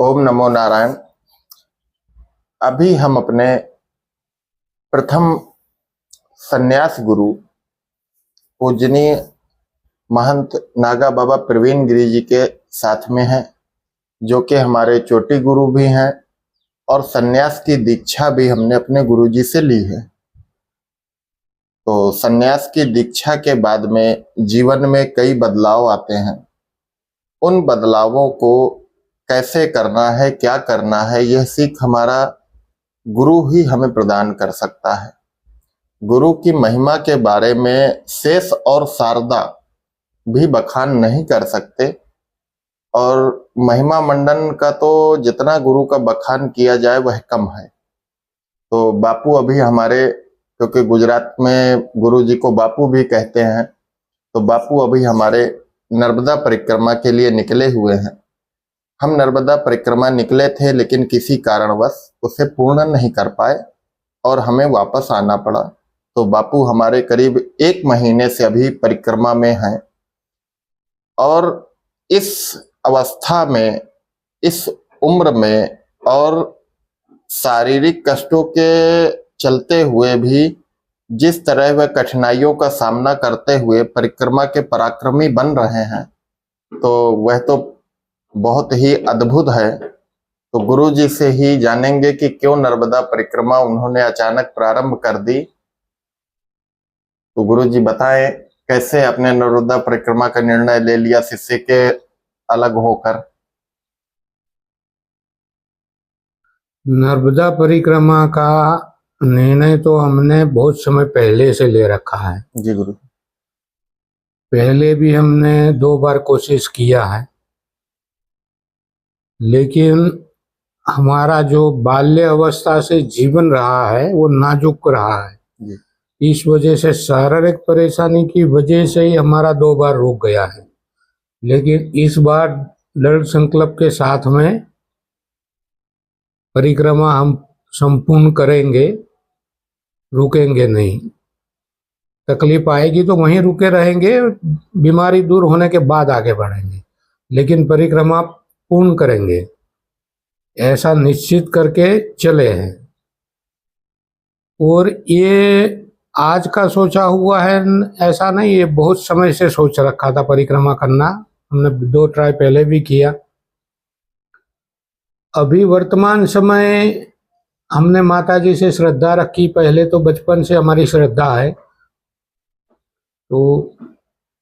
ओम नमो नारायण। अभी हम अपने प्रथम सन्यास गुरु पूजनीय महंत नागा बाबा प्रवीण गिरी जी के साथ में हैं, जो कि हमारे चोटी गुरु भी हैं और सन्यास की दीक्षा भी हमने अपने गुरु जी से ली है। तो सन्यास की दीक्षा के बाद में जीवन में कई बदलाव आते हैं। उन बदलावों को कैसे करना है, क्या करना है, यह सीख हमारा गुरु ही हमें प्रदान कर सकता है। गुरु की महिमा के बारे में शेष और शारदा भी बखान नहीं कर सकते, और महिमा मंडन का तो जितना गुरु का बखान किया जाए वह कम है। तो बापू अभी हमारे, क्योंकि गुजरात में गुरु जी को बापू भी कहते हैं, तो बापू अभी हमारे नर्मदा परिक्रमा के लिए निकले हुए हैं। हम नर्मदा परिक्रमा निकले थे, लेकिन किसी कारणवश उसे पूर्ण नहीं कर पाए और हमें वापस आना पड़ा। तो बापू हमारे करीब 1 महीने से अभी परिक्रमा में हैं, और इस अवस्था में, इस उम्र में और शारीरिक कष्टों के चलते हुए भी जिस तरह वह कठिनाइयों का सामना करते हुए परिक्रमा के पराक्रमी बन रहे हैं, तो वह तो बहुत ही अद्भुत है। तो गुरु जी से ही जानेंगे कि क्यों नर्मदा परिक्रमा उन्होंने अचानक प्रारंभ कर दी। तो गुरु जी बताएं, कैसे अपने नर्मदा परिक्रमा का निर्णय ले लिया शिष्य के अलग होकर। नर्मदा परिक्रमा का निर्णय तो हमने बहुत समय पहले से ले रखा है। जी गुरु। पहले भी हमने 2 बार कोशिश किया है, लेकिन हमारा जो बाल्य अवस्था से जीवन रहा है वो नाजुक रहा है जी। इस वजह से, शारीरिक परेशानी की वजह से ही हमारा 2 बार रुक गया है। लेकिन इस बार दृढ़ संकल्प के साथ में परिक्रमा हम संपूर्ण करेंगे, रुकेंगे नहीं। तकलीफ आएगी तो वहीं रुके रहेंगे, बीमारी दूर होने के बाद आगे बढ़ेंगे, लेकिन परिक्रमा पूर्ण करेंगे, ऐसा निश्चित करके चले हैं। और ये आज का सोचा हुआ है ऐसा नहीं, ये बहुत समय से सोच रखा था परिक्रमा करना। हमने 2 ट्राई पहले भी किया। अभी वर्तमान समय हमने माता जी से श्रद्धा रखी, पहले तो बचपन से हमारी श्रद्धा है, तो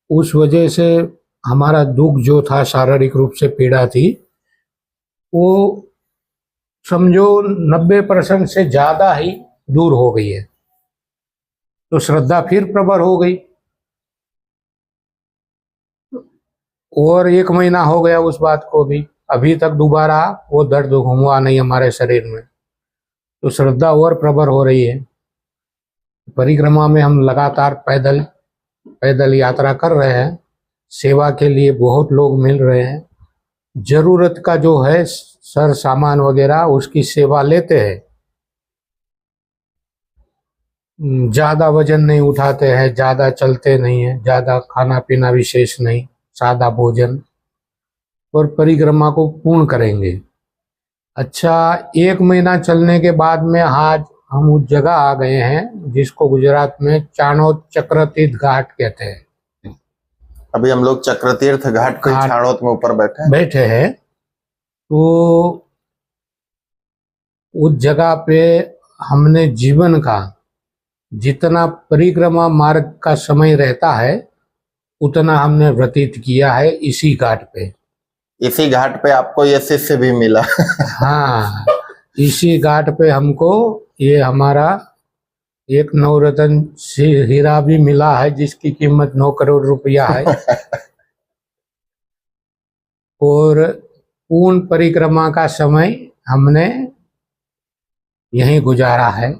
उस वजह से हमारा दुख जो था, शारीरिक रूप से पीड़ा थी, वो समझो 90% से ज़्यादा ही दूर हो गई है। तो श्रद्धा फिर प्रबल हो गई, और 1 महीना हो गया उस बात को भी, अभी तक दोबारा वो दर्द हुआ नहीं हमारे शरीर में। तो श्रद्धा और प्रबल हो रही है। परिक्रमा में हम लगातार पैदल यात्रा कर रहे हैं। सेवा के लिए बहुत लोग मिल रहे हैं। जरूरत का जो है सर सामान वगैरह, उसकी सेवा लेते हैं। ज़्यादा वजन नहीं उठाते हैं, ज़्यादा चलते नहीं हैं, ज़्यादा खाना पीना विशेष नहीं, सादा भोजन, और परिक्रमा को पूर्ण करेंगे। अच्छा, 1 महीना चलने के बाद में आज हम उस जगह आ गए हैं जिसको गुजरात में चाणोद चक्रतीर्थ घाट कहते हैं। अभी हम लोग चक्रतीर्थ घाट के चाणोद में ऊपर बैठे हैं। तो उस जगह पे हमने जीवन का जितना परिक्रमा मार्ग का समय रहता है उतना हमने व्यतीत किया है इसी घाट पे। इसी घाट पे आपको ये शिष्य भी मिला। हाँ, इसी घाट पे हमको ये हमारा एक नवरत्न हीरा भी मिला है, जिसकी कीमत 9 करोड़ रुपया है। और पूर्ण परिक्रमा का समय हमने यहीं गुजारा है,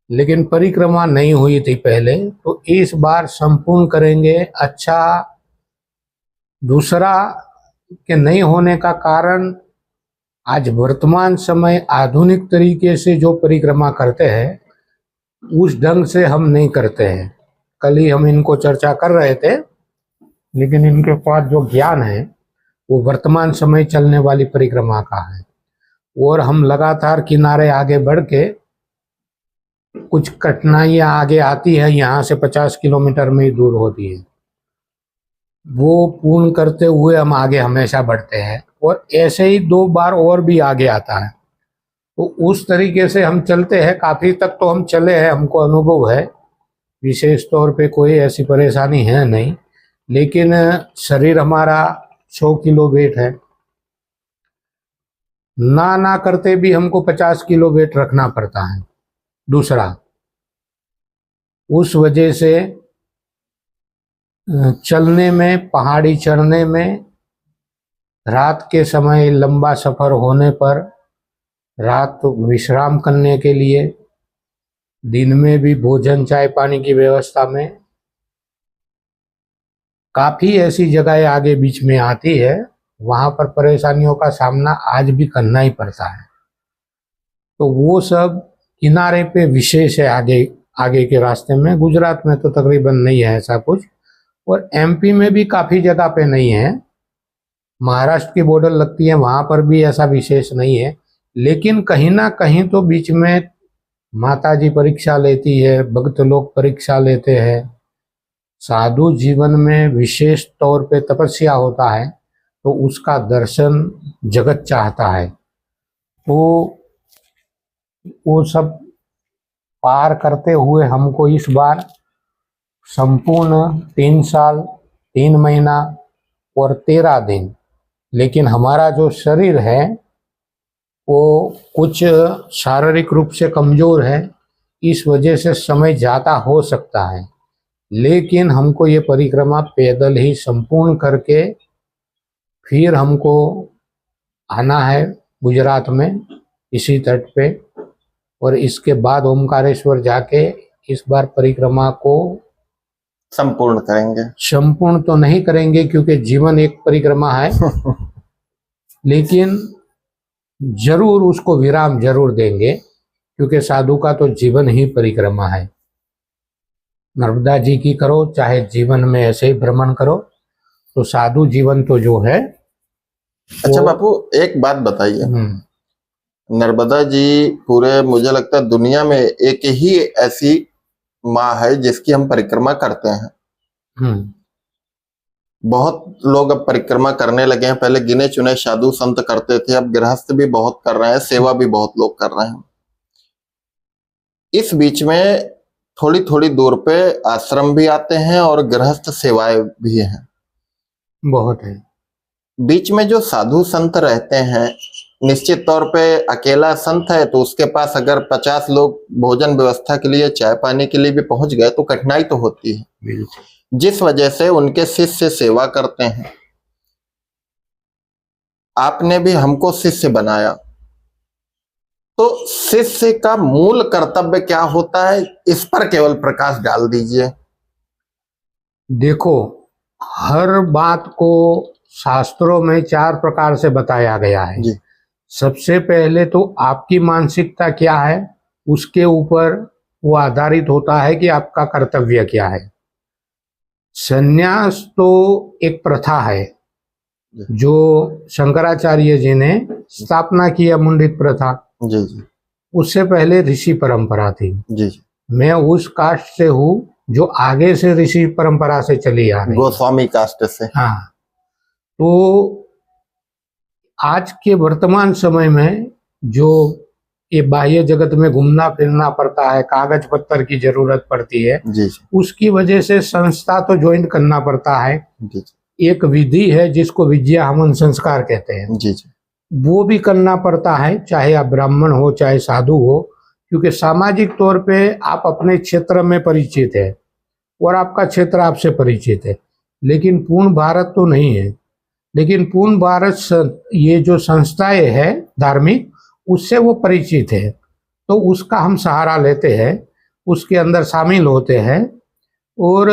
लेकिन परिक्रमा नहीं हुई थी पहले, तो इस बार संपूर्ण करेंगे। अच्छा, दूसरा के नहीं होने का कारण, आज वर्तमान समय आधुनिक तरीके से जो परिक्रमा करते हैं उस ढंग से हम नहीं करते हैं। कल ही हम इनको चर्चा कर रहे थे, लेकिन इनके पास जो ज्ञान है वो वर्तमान समय चलने वाली परिक्रमा का है। और हम लगातार किनारे आगे बढ़ के, कुछ कठिनाइयां आगे आती है, यहाँ से 50 किलोमीटर में ही दूर होती है, वो पूर्ण करते हुए हम आगे हमेशा बढ़ते हैं। और ऐसे ही 2 बार और भी आगे आता है, तो उस तरीके से हम चलते हैं। काफी तक तो हम चले हैं, हमको अनुभव है, विशेष तौर पे कोई ऐसी परेशानी है नहीं। लेकिन शरीर हमारा 100 किलो वेट है, ना करते भी हमको 50 किलो वेट रखना पड़ता है। दूसरा, उस वजह से चलने में, पहाड़ी चढ़ने में, रात के समय लंबा सफर होने पर रात विश्राम करने के लिए, दिन में भी भोजन चाय पानी की व्यवस्था में, काफी ऐसी जगहें आगे बीच में आती है, वहां पर परेशानियों का सामना आज भी करना ही पड़ता है। तो वो सब किनारे पे विशेष है। आगे के रास्ते में गुजरात में तो तकरीबन नहीं है ऐसा कुछ, और एमपी में भी काफी जगह पे नहीं है। महाराष्ट्र की बॉर्डर लगती है, वहां पर भी ऐसा विशेष नहीं है। लेकिन कहीं ना कहीं तो बीच में माता जी परीक्षा लेती है, भक्त लोग परीक्षा लेते हैं। साधु जीवन में विशेष तौर पे तपस्या होता है, तो उसका दर्शन जगत चाहता है। तो वो सब पार करते हुए हमको इस बार संपूर्ण 3 साल 3 महीना और 13 दिन, लेकिन हमारा जो शरीर है वो कुछ शारीरिक रूप से कमजोर है, इस वजह से समय ज़्यादा हो सकता है। लेकिन हमको ये परिक्रमा पैदल ही संपूर्ण करके फिर हमको आना है गुजरात में, इसी तट पे। और इसके बाद ओमकारेश्वर जाके इस बार परिक्रमा को संपूर्ण करेंगे। संपूर्ण तो नहीं करेंगे क्योंकि जीवन एक परिक्रमा है, लेकिन जरूर उसको विराम जरूर देंगे, क्योंकि साधु का तो जीवन ही परिक्रमा है। नर्मदा जी की करो चाहे जीवन में ऐसे ही भ्रमण करो, तो साधु जीवन तो जो है। अच्छा बापू, एक बात बताइए, नर्मदा जी पूरे, मुझे लगता है दुनिया में एक ही ऐसी माँ है जिसकी हम परिक्रमा करते हैं। बहुत लोग अब परिक्रमा करने लगे हैं, पहले गिने चुने साधु संत करते थे, अब गृहस्थ भी बहुत कर रहे हैं, सेवा भी बहुत लोग कर रहे हैं। इस बीच में थोड़ी थोड़ी दूर पे आश्रम भी आते हैं और गृहस्थ सेवाएं भी हैं, बहुत है। बीच में जो साधु संत रहते हैं, निश्चित तौर पे अकेला संत है तो उसके पास अगर 50 लोग भोजन व्यवस्था के लिए, चाय पानी के लिए भी पहुंच गए तो कठिनाई तो होती है, जिस वजह से उनके शिष्य सेवा करते हैं। आपने भी हमको शिष्य बनाया, तो शिष्य का मूल कर्तव्य क्या होता है, इस पर केवल प्रकाश डाल दीजिए। देखो, हर बात को शास्त्रों में 4 प्रकार से बताया गया है जी। सबसे पहले तो आपकी मानसिकता क्या है, उसके ऊपर वो आधारित होता है कि आपका कर्तव्य क्या है। संन्यास तो एक प्रथा है जो शंकराचार्य जी ने स्थापना की है, मुंडित प्रथा जी जी। उससे पहले ऋषि परंपरा थी जी जी। मैं उस कास्ट से हूँ जो आगे से ऋषि परंपरा से चली आ रही, गोस्वामी कास्ट से। हाँ, तो आज के वर्तमान समय में जो ये बाह्य जगत में घूमना फिरना पड़ता है, कागज पत्तर की जरूरत पड़ती है जी जी। उसकी वजह से संस्था तो ज्वाइन करना पड़ता है जी जी। एक विधि है जिसको विद्या हवन संस्कार कहते हैं जी जी। वो भी करना पड़ता है, चाहे आप ब्राह्मण हो चाहे साधु हो, क्योंकि सामाजिक तौर पे आप अपने क्षेत्र में परिचित है और आपका क्षेत्र आपसे परिचित है, लेकिन पूर्ण भारत तो नहीं है। लेकिन पूर्ण भारत ये जो संस्थाएं है धार्मिक, उससे वो परिचित है, तो उसका हम सहारा लेते हैं, उसके अंदर शामिल होते हैं और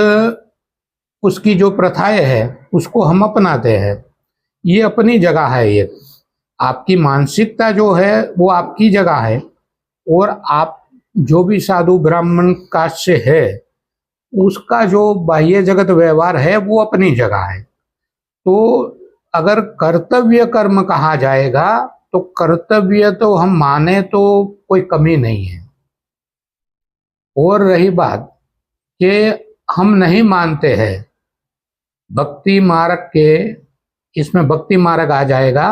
उसकी जो प्रथाएं है उसको हम अपनाते हैं। ये अपनी जगह है, ये आपकी मानसिकता जो है वो आपकी जगह है, और आप जो भी साधु ब्राह्मण कास्ट से है उसका जो बाह्य जगत व्यवहार है वो अपनी जगह है। तो अगर कर्तव्य कर्म कहा जाएगा तो कर्तव्य तो हम माने तो कोई कमी नहीं है। और रही बात कि हम नहीं मानते हैं, भक्ति मार्ग के, इसमें भक्ति मार्ग आ जाएगा,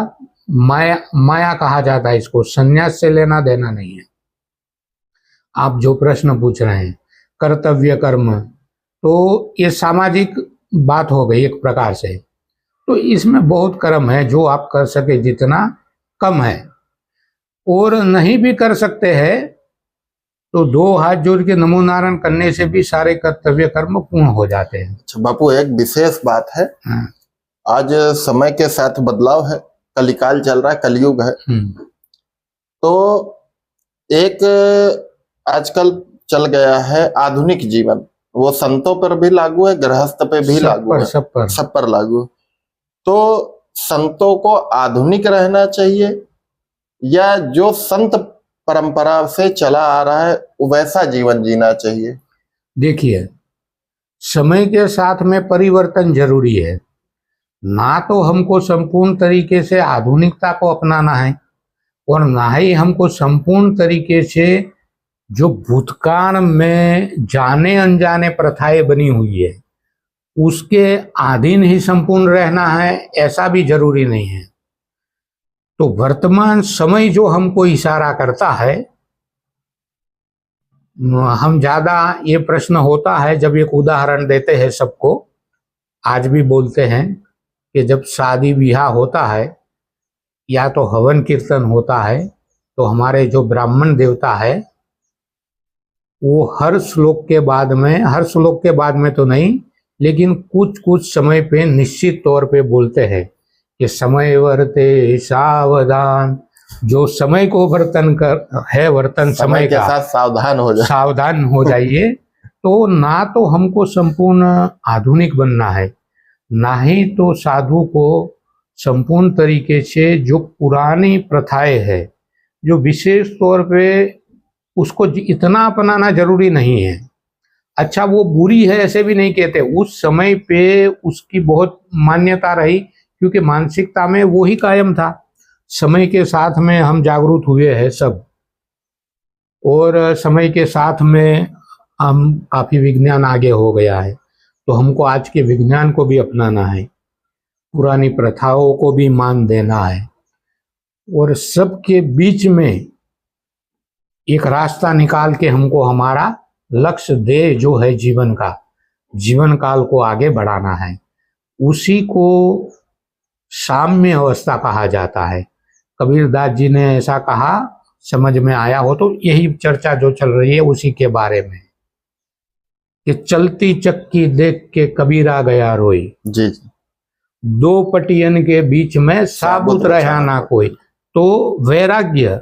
माया माया कहा जाता है इसको, संन्यास से लेना देना नहीं है। आप जो प्रश्न पूछ रहे हैं कर्तव्य कर्म, तो ये सामाजिक बात हो गई एक प्रकार से। तो इसमें बहुत कर्म है, जो आप कर सके जितना कम है, और नहीं भी कर सकते हैं तो 2 हाथ जोड़ के नमो नारायण करने से भी सारे कर्तव्य कर्म पूर्ण हो जाते हैं। अच्छा बापू, एक विशेष बात है, हाँ। आज समय के साथ बदलाव है, कलिकाल चल रहा है, कलयुग है। तो एक आजकल चल गया है आधुनिक जीवन, वो संतों पर भी लागू है, गृहस्थ पे भी लागू है, सब पर लागू है। तो संतों को आधुनिक रहना चाहिए या जो संत परंपरा से चला आ रहा है वैसा जीवन जीना चाहिए? देखिए, समय के साथ में परिवर्तन जरूरी है। ना तो हमको संपूर्ण तरीके से आधुनिकता को अपनाना है और ना ही हमको संपूर्ण तरीके से जो भूतकाल में जाने अनजाने प्रथाएं बनी हुई है उसके अधीन ही संपूर्ण रहना है, ऐसा भी जरूरी नहीं है। तो वर्तमान समय जो हमको इशारा करता है, हम ज्यादा, ये प्रश्न होता है जब एक उदाहरण देते हैं सबको, आज भी बोलते हैं कि जब शादी ब्याह होता है या तो हवन कीर्तन होता है तो हमारे जो ब्राह्मण देवता है वो हर श्लोक के बाद में तो नहीं, लेकिन कुछ कुछ समय पे निश्चित तौर पे बोलते हैं कि समय वर्ते सावधान, जो समय को वर्तन समय के का साथ सावधान हो जाइए। तो ना तो हमको संपूर्ण आधुनिक बनना है, ना ही तो साधु को संपूर्ण तरीके से जो पुरानी प्रथाएं है, जो विशेष तौर पे उसको इतना अपनाना जरूरी नहीं है। अच्छा, वो बुरी है ऐसे भी नहीं कहते, उस समय पे उसकी बहुत मान्यता रही क्योंकि मानसिकता में वो ही कायम था। समय के साथ में हम जागरूक हुए हैं सब, और समय के साथ में हम काफी विज्ञान आगे हो गया है, तो हमको आज के विज्ञान को भी अपनाना है, पुरानी प्रथाओं को भी मान देना है, और सबके बीच में एक रास्ता निकाल के हमको हमारा लक्ष्य दे जो है जीवन काल को आगे बढ़ाना है। उसी को साम्य अवस्था कहा जाता है। कबीरदास जी ने ऐसा कहा, समझ में आया हो तो यही चर्चा जो चल रही है उसी के बारे में, कि चलती चक्की देख के कबीरा गया रोई, जी, 2 पटियन के बीच में साबुत रहा ना कोई। तो वैराग्य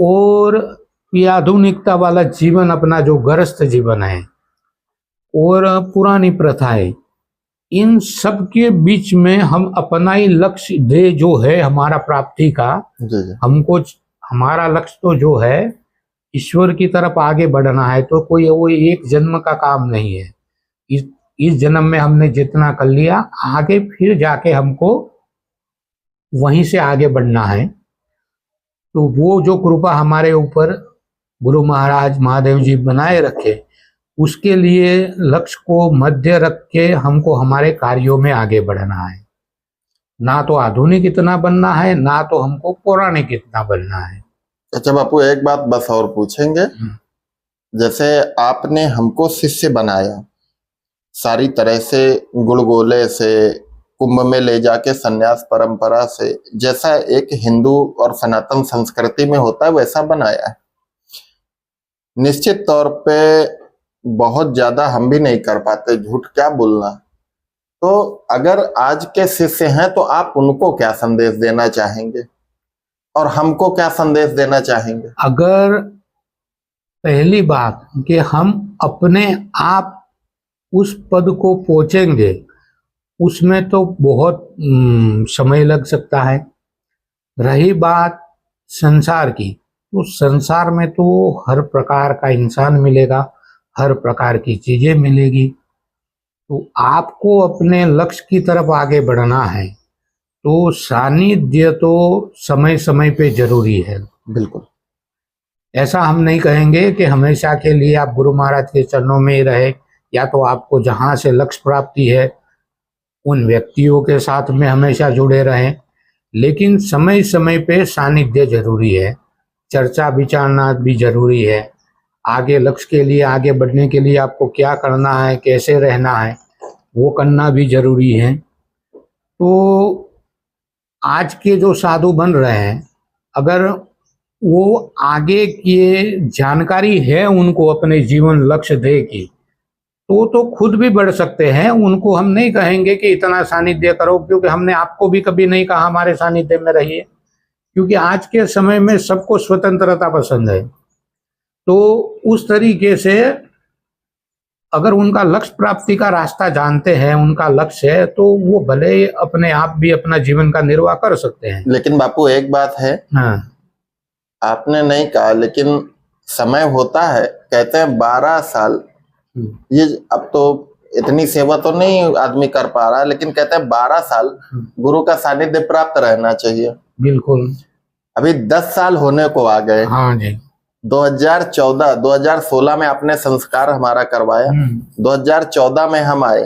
और ये आधुनिकता वाला जीवन, अपना जो गृहस्थ जीवन है और पुरानी प्रथाएं, इन सब के बीच में हम अपना ही लक्ष्य दे जो है हमारा प्राप्ति का, हमको हमारा लक्ष्य तो जो है ईश्वर की तरफ आगे बढ़ना है। तो कोई वो एक जन्म का काम नहीं है, इस जन्म में हमने जितना कर लिया, आगे फिर जाके हमको वहीं से आगे बढ़ना है। तो वो जो कृपा हमारे ऊपर गुरु महाराज महादेव जी बनाए रखे, उसके लिए लक्ष्य को मध्य रख के हमको हमारे कार्यों में आगे बढ़ना है। ना तो आधुनिक इतना बनना है, ना तो हमको पौराणिक इतना बनना है। अच्छा बापू, एक बात बस और पूछेंगे, जैसे आपने हमको शिष्य बनाया, सारी तरह से गुड़गोले से कुंभ में ले जाके सन्यास परंपरा से, जैसा एक हिंदू और सनातन संस्कृति में होता है वैसा बनाया है। निश्चित तौर पे बहुत ज्यादा हम भी नहीं कर पाते, झूठ क्या बोलना। तो अगर आज के शिष्य हैं तो आप उनको क्या संदेश देना चाहेंगे और हमको क्या संदेश देना चाहेंगे? अगर पहली बात कि हम अपने आप उस पद को पहुंचेंगे, उसमें तो बहुत समय लग सकता है। रही बात संसार की, तो संसार में तो हर प्रकार का इंसान मिलेगा, हर प्रकार की चीजें मिलेगी। तो आपको अपने लक्ष्य की तरफ आगे बढ़ना है तो सानिध्य तो समय समय पे जरूरी है। बिल्कुल। ऐसा हम नहीं कहेंगे कि हमेशा के लिए आप गुरु महाराज के चरणों में ही रहे, या तो आपको जहाँ से लक्ष्य प्राप्ति है उन व्यक्तियों के साथ में हमेशा जुड़े रहें, लेकिन समय समय पे सानिध्य जरूरी है, चर्चा विचारना भी जरूरी है। आगे लक्ष्य के लिए आगे बढ़ने के लिए आपको क्या करना है, कैसे रहना है, वो करना भी जरूरी है। तो आज के जो साधु बन रहे हैं, अगर वो आगे की जानकारी है उनको अपने जीवन लक्ष्य दे की, तो खुद भी बढ़ सकते हैं। उनको हम नहीं कहेंगे कि इतना सानिध्य करो, क्योंकि हमने आपको भी कभी नहीं कहा हमारे सानिध्य में रहिए, क्योंकि आज के समय में सबको स्वतंत्रता पसंद है। तो उस तरीके से अगर उनका लक्ष्य प्राप्ति का रास्ता जानते हैं, उनका लक्ष्य है, तो वो भले अपने आप भी अपना जीवन का निर्वाह कर सकते हैं। लेकिन बापू एक बात है, हाँ, आपने नहीं कहा लेकिन समय होता है, कहते हैं 12 साल, ये अब तो इतनी सेवा तो नहीं आदमी कर पा रहा, लेकिन कहते हैं 12 साल गुरु का सानिध्य प्राप्त रहना चाहिए। बिल्कुल। अभी 10 साल होने को आ गए। हाँ जी। 2016 में आपने संस्कार हमारा करवाया, 2014 में हम आए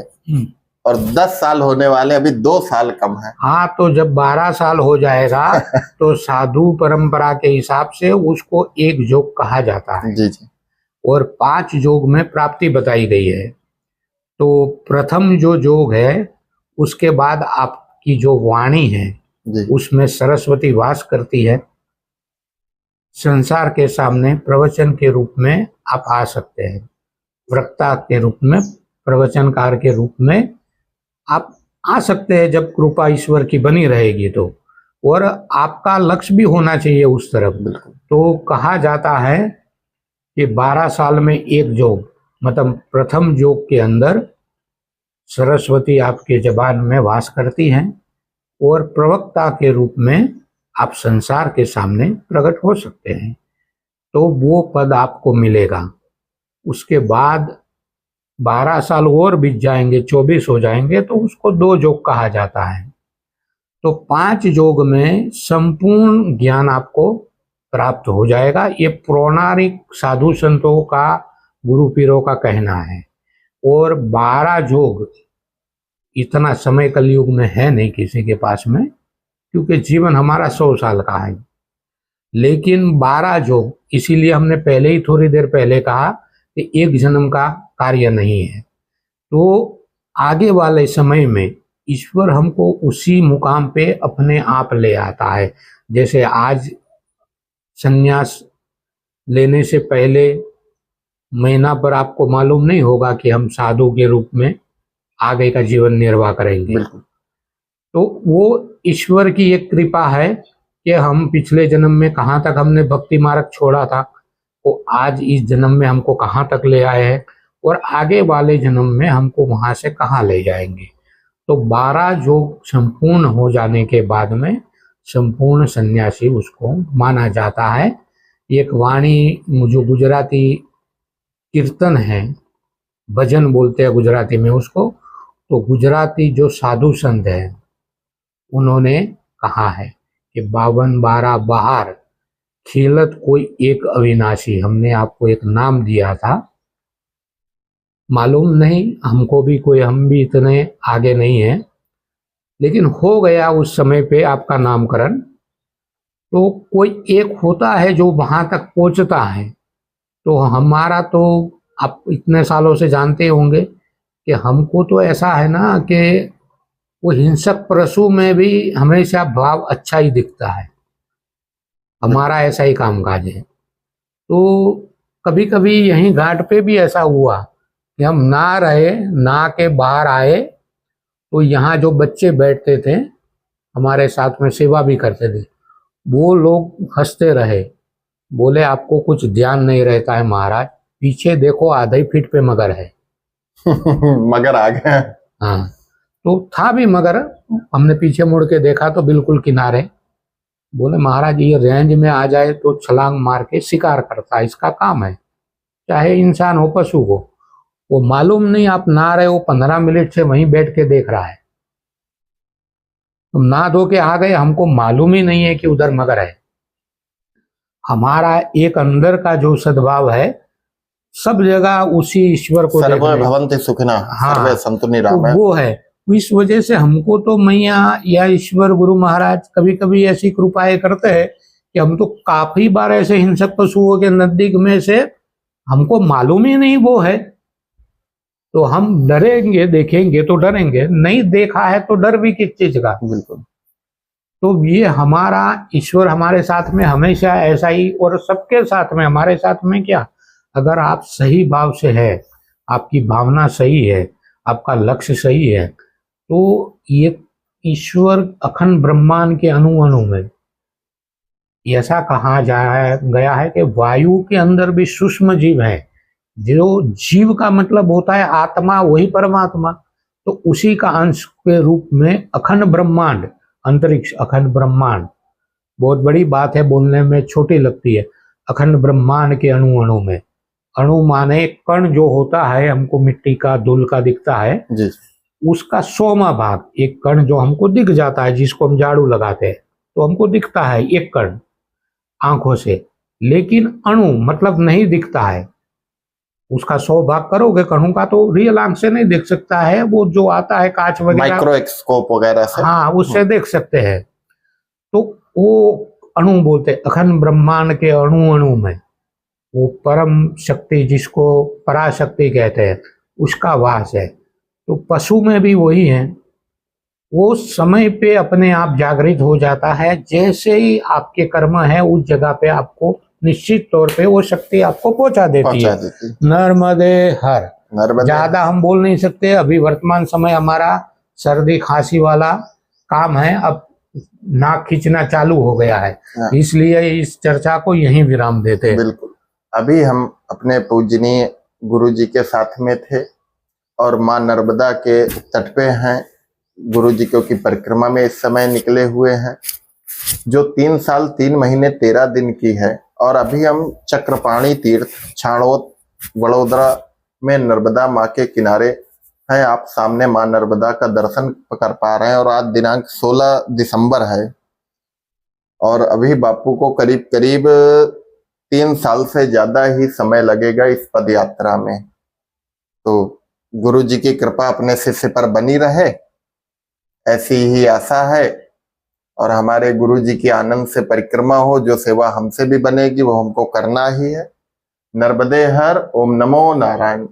और 10 साल होने वाले, अभी 2 साल कम है। हाँ, तो जब 12 साल हो जाएगा तो साधु परंपरा के हिसाब से उसको एक योग कहा जाता है। जी जी। और 5 योग में प्राप्ति बताई गई है। तो प्रथम जो योग है, उसके बाद आपकी जो वाणी है जी। उसमें सरस्वती वास करती है। संसार के सामने प्रवचन के रूप में आप आ सकते हैं, वक्ता के रूप में, प्रवचनकार के रूप में आप आ सकते हैं, जब कृपा ईश्वर की बनी रहेगी तो। और आपका लक्ष्य भी होना चाहिए उस तरफ। बिल्कुल। तो कहा जाता है कि 12 साल में एक योग, मतलब प्रथम योग के अंदर सरस्वती आपके जबान में वास करती हैं और प्रवक्ता के रूप में आप संसार के सामने प्रकट हो सकते हैं, तो वो पद आपको मिलेगा। उसके बाद 12 साल और बीत जाएंगे, 24 हो जाएंगे, तो उसको 2 योग कहा जाता है। तो 5 योग में संपूर्ण ज्ञान आपको प्राप्त हो जाएगा। ये पौराणिक साधु संतों का, गुरु पीरों का कहना है। और 12 योग इतना समय कलयुग में है नहीं किसी के पास में, क्योंकि जीवन हमारा 100 साल का है। लेकिन 12 योग, इसीलिए हमने पहले ही थोड़ी देर पहले कहा कि एक जन्म का कार्य नहीं है। तो आगे वाले समय में ईश्वर हमको उसी मुकाम पे अपने आप ले आता है। जैसे आज संन्यास लेने से पहले महीना पर आपको मालूम नहीं होगा कि हम साधु के रूप में आगे का जीवन निर्वाह करेंगे। बिल्कुल। तो वो ईश्वर की एक कृपा है कि हम पिछले जन्म में कहाँ तक हमने भक्ति मार्ग छोड़ा था, वो आज इस जन्म में हमको कहाँ तक ले आए हैं और आगे वाले जन्म में हमको वहां से कहाँ ले जाएंगे। तो 12 योग संपूर्ण हो जाने के बाद में संपूर्ण सन्यासी उसको माना जाता है। एक वाणी, जो गुजराती कीर्तन है, भजन बोलते हैं गुजराती में उसको, तो गुजराती जो साधु संत है उन्होंने कहा है कि 52 12 बहार खिलत कोई एक अविनाशी। हमने आपको एक नाम दिया था, मालूम नहीं हमको भी, कोई हम भी इतने आगे नहीं हैं, लेकिन हो गया उस समय पे आपका नामकरण। तो कोई एक होता है जो वहां तक पहुंचता है। तो हमारा तो आप इतने सालों से जानते होंगे कि हमको तो ऐसा है ना कि वो हिंसक पशु में भी हमेशा भाव अच्छा ही दिखता है, हमारा ऐसा ही कामकाज है। तो कभी कभी यहीं घाट पे भी ऐसा हुआ कि हम ना रहे, ना के बाहर आए, तो यहाँ जो बच्चे बैठते थे हमारे साथ में सेवा भी करते थे, वो लोग हंसते रहे, बोले आपको कुछ ध्यान नहीं रहता है महाराज, पीछे देखो आधे फीट पे मगर है। मगर आ गया। हाँ, तो था भी मगर, हमने पीछे मुड़ के देखा तो बिल्कुल किनारे। बोले महाराज ये रेंज में आ जाए तो छलांग मार के शिकार करता है, इसका काम है, चाहे इंसान हो पशु हो। वो मालूम नहीं आप नहा रहे हो, 15 मिनट से वहीं बैठ के देख रहा है। तुम नहा धो के आ गए, हमको मालूम ही नहीं है कि उधर मगर है। हमारा एक अंदर का जो सद्भाव है, सब जगह उसी ईश्वर को सर्वे देखने, भवन्ति सुखिनः, हाँ, सर्वे सन्तु तो निरामयाः। वो है। इस वजह से हमको तो मैया या ईश्वर गुरु महाराज कभी कभी ऐसी कृपाएं करते हैं कि हम तो काफी बार ऐसे हिंसक पशुओं के नजदीक में से हमको मालूम ही नहीं वो है, तो हम डरेंगे, देखेंगे तो डरेंगे, नहीं देखा है तो डर भी किस चीज का। बिल्कुल। तो ये हमारा ईश्वर हमारे साथ में हमेशा ऐसा ही, और सबके साथ में, हमारे साथ में क्या, अगर आप सही भाव से है, आपकी भावना सही है, आपका लक्ष्य सही है, तो ये ईश्वर अखंड ब्रह्मांड के अणु अणु में, ऐसा कहा गया है कि वायु के अंदर भी सूक्ष्म जीव है। जो जीव का मतलब होता है आत्मा, वही परमात्मा, तो उसी का अंश के रूप में अखंड ब्रह्मांड, अंतरिक्ष, अखंड ब्रह्मांड, बहुत बड़ी बात है, बोलने में छोटी लगती है। अखंड ब्रह्मांड के अणु अणु में, अणु माने कण जो होता है, हमको मिट्टी का, धूल का दिखता है जी। उसका 100वां भाग, एक कण जो हमको दिख जाता है, जिसको हम झाड़ू लगाते हैं तो हमको दिखता है एक कण आंखों से, लेकिन अणु मतलब नहीं दिखता है। उसका 100 भाग करोगे कणों का तो रियल आंख से नहीं देख सकता है, वो जो आता है कांच वगैरह, माइक्रोस्कोप वगैरह से, हाँ, उससे देख सकते हैं। तो वो अणु बोलते हैं, अखंड ब्रह्मांड के अणु अणु में वो परम शक्ति, जिसको पराशक्ति कहते हैं, उसका वास है। तो पशु में भी वही है, वो समय पे अपने आप जागृत हो जाता है। जैसे ही आपके कर्म है उस जगह पे आपको निश्चित तौर पे वो शक्ति आपको पहुंचा देती है। नर्मदे हर, ज्यादा हम बोल नहीं सकते, अभी वर्तमान समय हमारा सर्दी खांसी वाला काम है, अब नाक खींचना चालू हो गया है, इसलिए इस चर्चा को यहीं विराम देते हैं। बिल्कुल। अभी हम अपने पूजनीय गुरु जी के साथ में थे और माँ नर्मदा के तट पे हैं। गुरु जी की परिक्रमा में इस समय निकले हुए हैं, जो 3 साल 3 महीने 13 दिन की है। और अभी हम चक्रपाणी तीर्थ छाणोद वडोदरा में नर्मदा माँ के किनारे हैं। आप सामने माँ नर्मदा का दर्शन कर पा रहे हैं और आज दिनांक 16 दिसंबर है और अभी बापू को करीब करीब 3 साल से ज्यादा ही समय लगेगा इस पद यात्रा में। तो गुरु जी की कृपा अपने शिष्य पर बनी रहे, ऐसी ही आशा है। और हमारे गुरु जी की आनंद से परिक्रमा हो, जो सेवा हमसे भी बनेगी वो हमको करना ही है। नर्मदे हर, ओम नमो नारायण।